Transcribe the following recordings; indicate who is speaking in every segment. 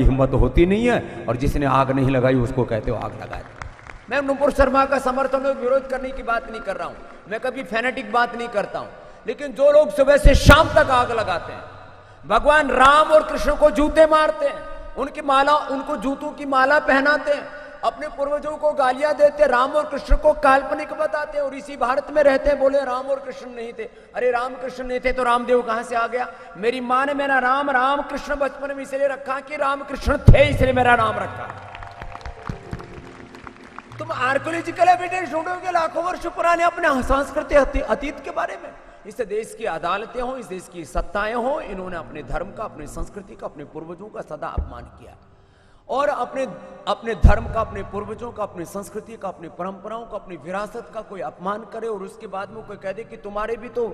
Speaker 1: हिम्मत होती नहीं है, और जिसने आग नहीं लगाई उसको कहते हो आग लगाए। मैं नुपुर शर्मा का समर्थन और विरोध करने की बात नहीं कर रहा हूं, मैं कभी फैनेटिक बात नहीं करता हूं, लेकिन जो लोग सुबह से शाम तक आग लगाते हैं, भगवान राम और कृष्ण को जूते मारते हैं, उनकी माला, उनको जूतों की माला पहनाते हैं, अपने पूर्वजों को गालियां देते, राम और कृष्ण को काल्पनिक बताते हैं, और इसी भारत में रहते हैं, बोले राम और कृष्ण नहीं थे। अरे राम कृष्ण नहीं थे तो रामदेव कहां से आ गया? मेरी मां ने मेरा राम राम कृष्ण बचपन में इसलिए रखा कि राम कृष्ण थे, इसलिए मेरा नाम रखा। तुम आर्कोलॉजिकल एविडेंस ढूंढोगे लाखों वर्ष पुराने अपने सांस्कृतिक अतीत के बारे में। इस देश की अदालतें हो, इस देश की सत्ताएं हो, इन्होंने अपने धर्म का, अपनी संस्कृति का, अपने पूर्वजों का सदा अपमान किया, और अपने धर्म का, अपने पूर्वजों का, अपनी संस्कृति का, अपनी परंपराओं का, अपनी विरासत का कोई अपमान करे, और उसके बाद में कोई कह दे कि तुम्हारे भी तो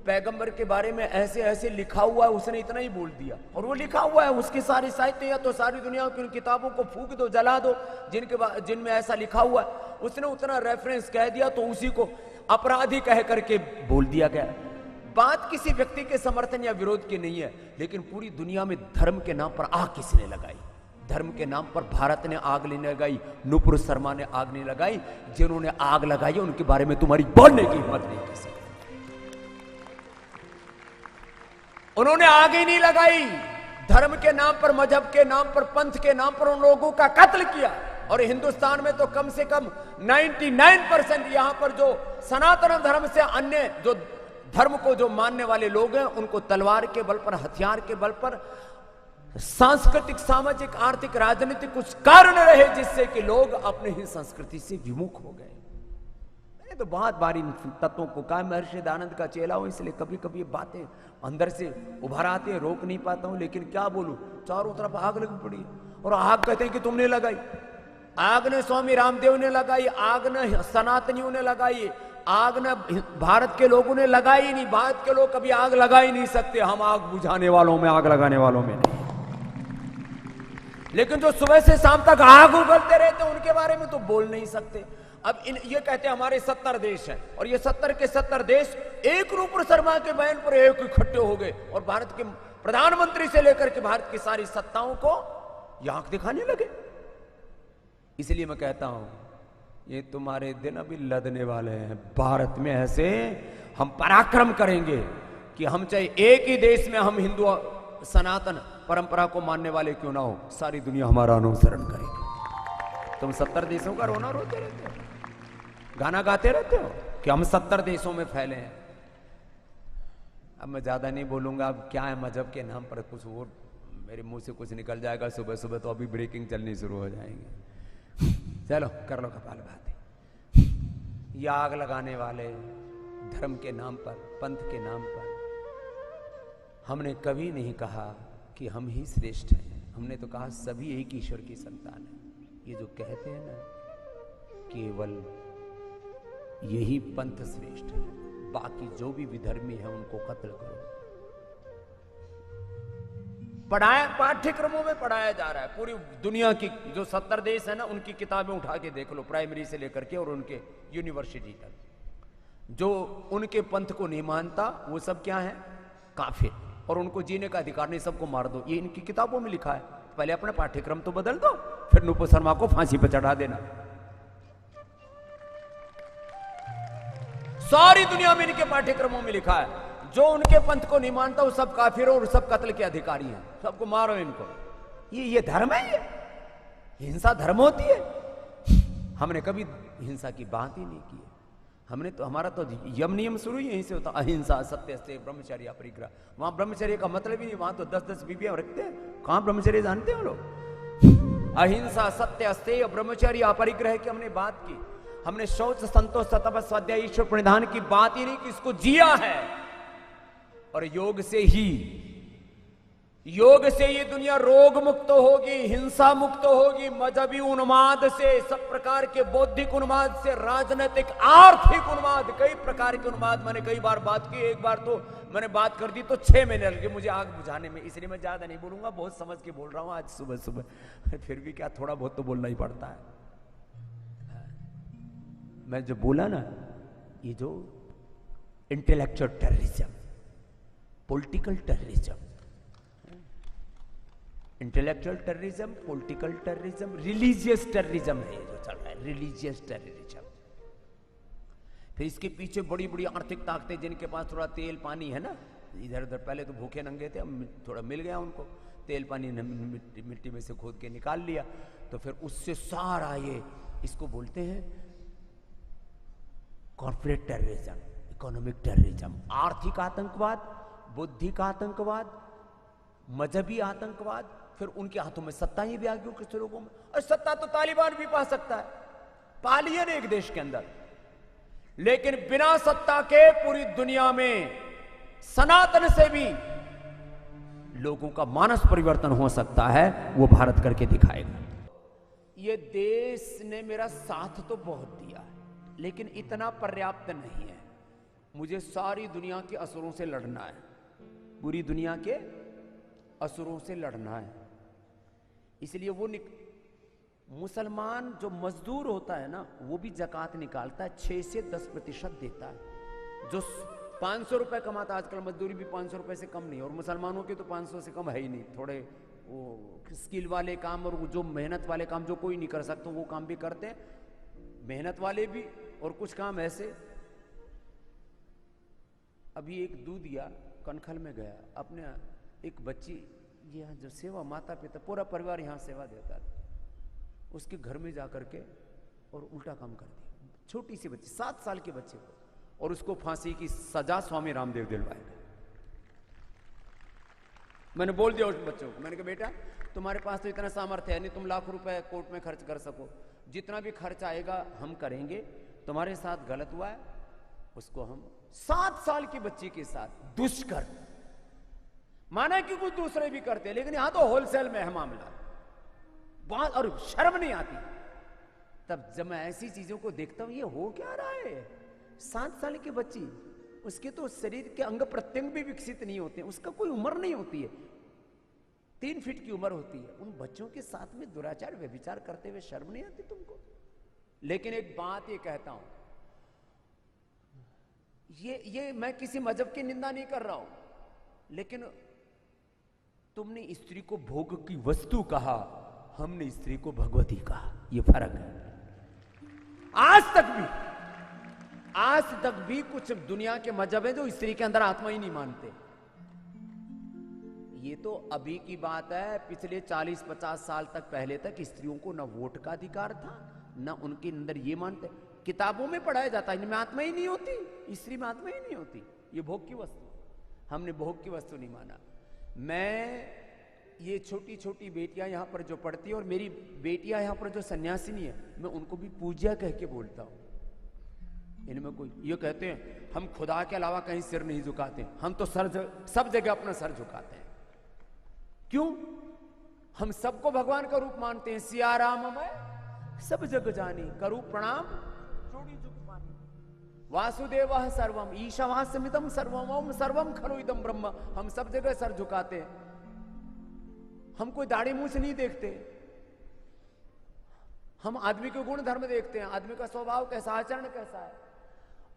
Speaker 1: पैगंबर के बारे में ऐसे ऐसे लिखा हुआ है, उसने इतना ही बोल दिया, और वो लिखा हुआ है, उसके सारे साहित्य या तो सारी दुनिया की उन किताबों को फूंक दो, जला दो, जिनमें ऐसा लिखा हुआ है, उसने उतना रेफरेंस कह दिया तो उसी को अपराधी कह करके बोल दिया गया। बात किसी व्यक्ति के समर्थन या विरोध की नहीं है, लेकिन पूरी दुनिया में धर्म के नाम पर आग किसने लगाई? धर्म के नाम पर भारत ने आग नहीं लगाई, नुपुर शर्मा ने आग नहीं लगाई। जिन्होंने आग लगाई उनके बारे में तुम्हारी बोलने की हिम्मत नहीं किसी। उन्होंने आग ही नहीं लगाई, धर्म के नाम पर, मजहब के नाम पर, पंथ के नाम पर उन लोगों का कत्ल किया। और हिंदुस्तान में तो कम से कम 99% यहां पर जो सनातन धर्म से अन्य जो धर्म को जो मानने वाले लोग हैं, उनको तलवार के बल पर, हथियार के बल पर, सांस्कृतिक, सामाजिक, आर्थिक, राजनीतिक कुछ कारण रहे जिससे कि लोग अपने ही संस्कृति से विमुख हो गए। मैंने तो बहुत बार इन तत्वों को कहा, महर्षि दयानंद का चेला हूं, इसलिए कभी कभी ये बातें अंदर से उभर आती है, रोक नहीं पाता हूं, लेकिन क्या बोलूं, चारों तरफ आग लगी पड़ी है, और आग कहते हैं कि तुमने लगाई। आग ने स्वामी रामदेव ने लगाई, आग ने सनातनियों ने लगाई, आग ने भारत के लोगों ने लगाई नहीं। भारत के लोग कभी आग लगा ही नहीं सकते, हम आग बुझाने वालों में, आग लगाने वालों में नहीं। लेकिन जो सुबह से शाम तक आग उगलते रहते हैं उनके बारे में तो बोल नहीं सकते। अब ये कहते हैं हमारे 70 देश हैं, और ये 70 के 70 देश एक नुपुर शर्मा के बयान पर एक इकट्ठे हो गए, और भारत के प्रधानमंत्री से लेकर के भारत की सारी सत्ताओं को ये आंख दिखाने लगे। इसलिए मैं कहता हूं, ये तुम्हारे दिन अभी लदने वाले हैं। भारत में ऐसे हम पराक्रम करेंगे कि हम चाहे एक ही देश में हम हिंदू सनातन परंपरा को मानने वाले क्यों ना हो, सारी दुनिया हमारा अनुसरण करेगी। तुम 70 देशों का रोना रोते रहते हो, गाना गाते रहते हो कि हम 70 देशों में फैले हैं। अब मैं ज्यादा नहीं बोलूंगा, अब क्या है, मजहब के नाम पर कुछ और मेरे मुंह से कुछ निकल जाएगा सुबह सुबह, तो अभी ब्रेकिंग चलनी शुरू हो जाएंगी। चलो कर लो कपाल भाती। ये आग लगाने वाले धर्म के नाम पर, पंथ के नाम पर, हमने कभी नहीं कहा कि हम ही श्रेष्ठ हैं। हमने तो कहा सभी एक ईश्वर की संतान है। ये जो कहते हैं ना, केवल यही पंथ श्रेष्ठ है, बाकी जो भी विधर्मी है उनको कत्ल करो। पढ़ाया, पाठ्यक्रमों में पढ़ाया जा रहा है। पूरी दुनिया की जो 70 देश है ना, उनकी किताबें उठा के देख लो, प्राइमरी से लेकर के और उनके यूनिवर्सिटी तक। जो उनके पंथ को नहीं मानता वो सब क्या है, काफिर, और उनको जीने का अधिकार नहीं, सबको मार दो। ये इनकी किताबों में लिखा है। पहले अपना पाठ्यक्रम तो बदल दो, फिर नुपुर शर्मा को फांसी पर चढ़ा देना। सारी दुनिया में इनके पाठ्यक्रमों में लिखा है, जो उनके पंथ को नहीं मानता वो सब काफिर और सब कत्ल के अधिकारी हैं, सबको मारो इनको। ये धर्म है? ये हिंसा धर्म होती है? हमने कभी हिंसा की बात ही नहीं की है। हमने तो, हमारा तो यम नियम शुरू ही यहीं से होता, अहिंसा, सत्य, अस्तेय, ब्रह्मचर्य, अपरिग्रह। वहां ब्रह्मचर्य का मतलब ही नहीं, वहां तो 10-10 बीबियां रखते हैं। कहां ब्रह्मचर्य जानते हो लोग? अहिंसा, सत्य, अस्तेय, ब्रह्मचर्य, अपरिग्रह की हमने बात की। हमने शौच, संतोष, तप, स्वाध्याय, ईश्वर प्रणिधान की बात ही नहीं की, इसको जिया है। और योग से ये दुनिया रोग मुक्त होगी, हिंसा मुक्त होगी, मजहबी उन्माद से, सब प्रकार के बौद्धिक उन्माद से, राजनीतिक, आर्थिक उन्माद, कई प्रकार के उन्माद। मैंने कई बार बात की, एक बार तो मैंने बात कर दी तो 6 महीने लगे मुझे आग बुझाने में, इसलिए मैं ज्यादा नहीं बोलूंगा, बहुत समझ के बोल रहा हूं आज सुबह सुबह। फिर भी क्या, थोड़ा बहुत तो बोलना ही पड़ता है। मैं जो बोला ना, ये जो intellectual terrorism, political terrorism, intellectual terrorism, political terrorism, religious terrorism है ये जो चल रहा है, रिलीजियस टेररिज्म। फिर इसके पीछे बड़ी बड़ी आर्थिक ताकतें जिनके पास थोड़ा तेल पानी है ना, इधर उधर पहले तो भूखे नंगे थे, अब थोड़ा मिल गया उनको, तेल पानी मिट्टी में से खोद के निकाल लिया, तो फिर उससे सारा ये इसको बोलते हैं कॉर्पोरेट टेररिज्म, इकोनॉमिक टेररिज्म, आर्थिक आतंकवाद, बौद्धिक आतंकवाद, मजहबी आतंकवाद। फिर उनके हाथों में सत्ता ही भी आ गई कुछ लोगों में, और सत्ता तो तालिबान भी पा सकता है, पा लिया ना एक देश के अंदर, लेकिन बिना सत्ता के पूरी दुनिया में सनातन से भी लोगों का मानस परिवर्तन हो सकता है, वो भारत करके दिखाएगा। ये देश ने मेरा साथ तो बहुत दिया है, लेकिन इतना पर्याप्त नहीं है। मुझे सारी दुनिया के असुरों से लड़ना है, पूरी दुनिया के असुरों से लड़ना है। इसलिए वो मुसलमान जो मजदूर होता है ना, वो भी जकात निकालता है, 6 से 10% देता है। जो 500 रुपए कमाता, आजकल मजदूरी भी 500 रुपए से कम नहीं, और मुसलमानों के तो 500 से कम है ही नहीं। थोड़े वो स्किल वाले काम और जो मेहनत वाले काम जो कोई नहीं कर सकता वो काम भी करते हैं, मेहनत वाले भी, और कुछ काम ऐसे। अभी एक दूधिया कनखल में गया, अपने एक बच्ची, यहाँ जो सेवा, माता पिता पूरा परिवार यहाँ सेवा देता था, उसके घर में जाकर के और उल्टा काम कर दिया, छोटी सी बच्ची 7 साल के बच्चे को, और उसको फांसी की सजा स्वामी रामदेव दिलवाएगा। मैंने बोल दिया उस बच्चों को, मैंने कहा बेटा तुम्हारे पास तो इतना सामर्थ्य है नहीं, तुम लाखों रुपए कोर्ट में खर्च कर सको, जितना भी खर्च आएगा हम करेंगे, तुम्हारे साथ गलत हुआ है, उसको हम 7 साल की बच्ची के साथ दुष्कर्म, माना कि कुछ दूसरे भी करते हैं, लेकिन यहां तो होलसेल में है मामला, बहुत, और शर्म नहीं आती। तब जब मैं ऐसी चीजों को देखता हूं, ये हो क्या रहा है? 7 साल की बच्ची, उसके तो शरीर के अंग प्रत्यंग भी विकसित नहीं होते, उसका कोई उम्र नहीं होती है, 3 फीट की उम्र होती है। उन बच्चों के साथ में दुराचार व्यभिचार करते हुए शर्म नहीं आती तुमको? लेकिन एक बात ये कहता हूं, ये मैं किसी मजहब की निंदा नहीं कर रहा हूं, लेकिन तुमने स्त्री को भोग की वस्तु कहा, हमने स्त्री को भगवती कहा, ये फर्क है। आज तक भी कुछ दुनिया के मजहब है जो स्त्री के अंदर आत्मा ही नहीं मानते। ये तो अभी की बात है, पिछले 40-50 साल तक, पहले तक स्त्रियों को न वोट का अधिकार था, न उनके अंदर ये मानते। किताबों में पढ़ाया जाता है इनमें आत्मा ही नहीं होती, स्त्री में आत्मा ही नहीं होती, ये भोग की वस्तु। हमने भोग की वस्तु नहीं माना। मैं ये छोटी छोटी बेटियां यहां पर जो पढ़ती है, और मेरी बेटियां यहां पर जो सन्यासिनी है, मैं उनको भी पूज्या कह के बोलता हूं। इनमें कोई ये कहते हैं हम खुदा के अलावा कहीं सिर नहीं झुकाते, हम तो सब जगह अपना सर झुकाते हैं। क्यों? हम सबको भगवान का रूप मानते हैं। सिया राम मैं सब जग जानी, करूं प्रणाम जोड़ी जुग पानी, वासुदेव सर्वम ईशावास्यमिदं सर्वम ओम सर्वम खलु इदं ब्रह्म। हम सब जगह सर झुकाते हैं, हम कोई दाढ़ी मुंह से नहीं देखते, हम आदमी के गुण धर्म देखते हैं, आदमी का स्वभाव कैसा, आचरण कैसा है।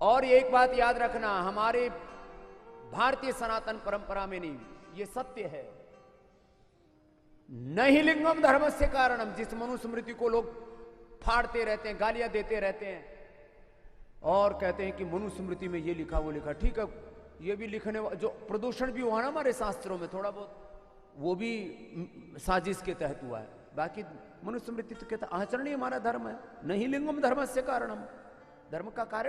Speaker 1: और एक बात याद रखना, हमारे भारतीय सनातन परंपरा में नहीं, ये सत्य है, नहीं लिंगम धर्मस्य कारणम। जिस मनुस्मृति को लोग फाड़ते रहते हैं, गालियां देते रहते हैं और कहते हैं कि मनुस्मृति में ये लिखा वो लिखा, ठीक है, ये भी लिखने, जो प्रदूषण भी हुआ ना हमारे शास्त्रों में थोड़ा बहुत, वो भी साजिश के तहत हुआ है। बाकी मनुस्मृति तो कहता आचरण ही हमारा धर्म है, नहीं लिंगम धर्मस्य कारणम, धर्म का कारण